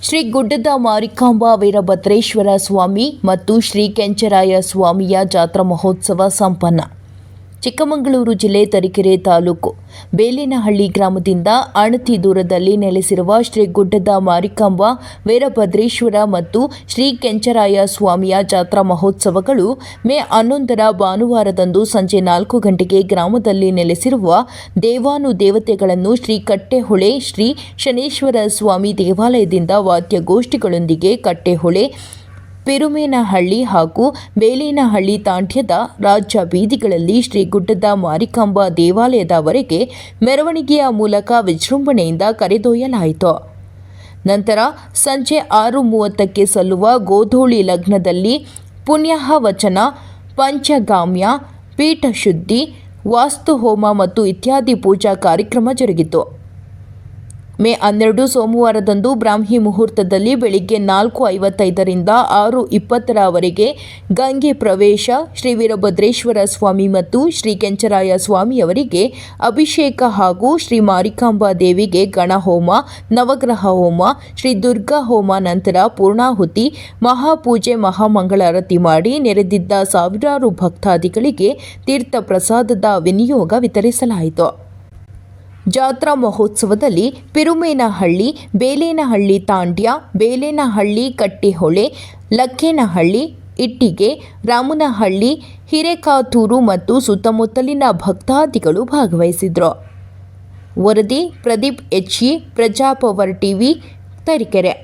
ಶ್ರೀ ಗುಡ್ಡದ ಮಾರಿಕಾಂಬಾ ವೀರಭದ್ರೇಶ್ವರ ಸ್ವಾಮಿ ಮತ್ತು ಶ್ರೀ ಕೆಂಚರಾಯ ಸ್ವಾಮಿಯ ಜಾತ್ರಾ ಮಹೋತ್ಸವ ಸಂಪನ್ನ. ಚಿಕ್ಕಮಗಳೂರು ಜಿಲ್ಲೆ ತರೀಕೆರೆ ತಾಲೂಕು ಬೇಲೇನಹಳ್ಳಿ ಗ್ರಾಮದಿಂದ ಅಣತಿ ದೂರದಲ್ಲಿ ನೆಲೆಸಿರುವ ಶ್ರೀ ಗುಡ್ಡದ ಮಾರಿಕಾಂಬಾ ವೀರಭದ್ರೇಶ್ವರ ಮತ್ತು ಶ್ರೀ ಕೆಂಚರಾಯ ಸ್ವಾಮಿಯ ಜಾತ್ರಾ ಮಹೋತ್ಸವಗಳು ಮೇ 11ರ ಭಾನುವಾರದಂದು ಸಂಜೆ 4 ಗಂಟೆಗೆ ಗ್ರಾಮದಲ್ಲಿ ನೆಲೆಸಿರುವ ದೇವಾನುದೇವತೆಗಳನ್ನು ಶ್ರೀ ಕಟ್ಟೆಹೊಳೆ ಶ್ರೀ ಶನೇಶ್ವರ ಸ್ವಾಮಿ ದೇವಾಲಯದಿಂದ ವಾದ್ಯಗೋಷ್ಠಿಗಳೊಂದಿಗೆ ಕಟ್ಟೆಹೊಳೆ, ಪಿರುಮೇನಹಳ್ಳಿ ಹಾಗೂ ಬೇಲೇನಹಳ್ಳಿ ತಾಂಡ್ಯದ ರಾಜ್ಯ ಬೀದಿಗಳಲ್ಲಿ ಶ್ರೀ ಗುಡ್ಡದ ಮಾರಿಕಾಂಬಾ ದೇವಾಲಯದವರೆಗೆ ಮೆರವಣಿಗೆಯ ಮೂಲಕ ವಿಜೃಂಭಣೆಯಿಂದ ಕರೆದೊಯ್ಯಲಾಯಿತು. ನಂತರ ಸಂಜೆ 6:30ಕ್ಕೆ ಸಲ್ಲುವ ಗೋಧೂಳಿ ಲಗ್ನದಲ್ಲಿ ಪುಣ್ಯಾಹವಚನ, ಪಂಚಗಾಮ್ಯ, ಪೀಠಶುದ್ಧಿ, ವಾಸ್ತುಹೋಮ ಮತ್ತು ಇತ್ಯಾದಿ ಪೂಜಾ ಕಾರ್ಯಕ್ರಮ ಜರುಗಿತು. ಮೇ 12 ಸೋಮವಾರದಂದು ಬ್ರಾಹ್ಮಿ ಮುಹೂರ್ತದಲ್ಲಿ ಬೆಳಿಗ್ಗೆ 4:55ರಿಂದ 6:20ರವರೆಗೆ ಗಂಗೆ ಪ್ರವೇಶ, ಶ್ರೀ ವೀರಭದ್ರೇಶ್ವರ ಸ್ವಾಮಿ ಮತ್ತು ಶ್ರೀ ಕೆಂಚರಾಯ ಸ್ವಾಮಿಯವರಿಗೆ ಅಭಿಷೇಕ ಹಾಗೂ ಶ್ರೀ ಮಾರಿಕಾಂಬಾ ದೇವಿಗೆ ಗಣಹೋಮ, ನವಗ್ರಹ ಹೋಮ, ಶ್ರೀ ದುರ್ಗಾ ಹೋಮ ನಂತರ ಪೂರ್ಣಾಹುತಿ, ಮಹಾಪೂಜೆ, ಮಹಾಮಂಗಳಾರತಿ ಮಾಡಿ ನೆರೆದಿದ್ದ ಸಾವಿರಾರು ಭಕ್ತಾದಿಗಳಿಗೆ ತೀರ್ಥ ಪ್ರಸಾದದ ವಿನಿಯೋಗ ವಿತರಿಸಲಾಯಿತು. ಜಾತ್ರಾ ಮಹೋತ್ಸವದಲ್ಲಿ ಪಿರುಮೇನಹಳ್ಳಿ, ಬೇಲೇನಹಳ್ಳಿ ತಾಂಡ್ಯ, ಬೇಲೇನಹಳ್ಳಿ, ಕಟ್ಟೆಹೊಳೆ, ಲಕ್ಕೇನಹಳ್ಳಿ, ಇಟ್ಟಿಗೆ, ರಾಮನಹಳ್ಳಿ, ಹಿರೇಕಾತೂರು ಮತ್ತು ಸುತ್ತಮುತ್ತಲಿನ ಭಕ್ತಾದಿಗಳು ಭಾಗವಹಿಸಿದ್ರು. ವರದಿ ಪ್ರದೀಪ್ ಎಚ್. ಪ್ರಜಾಪವರ್ ಟಿವಿ, ತರೀಕೆರೆ.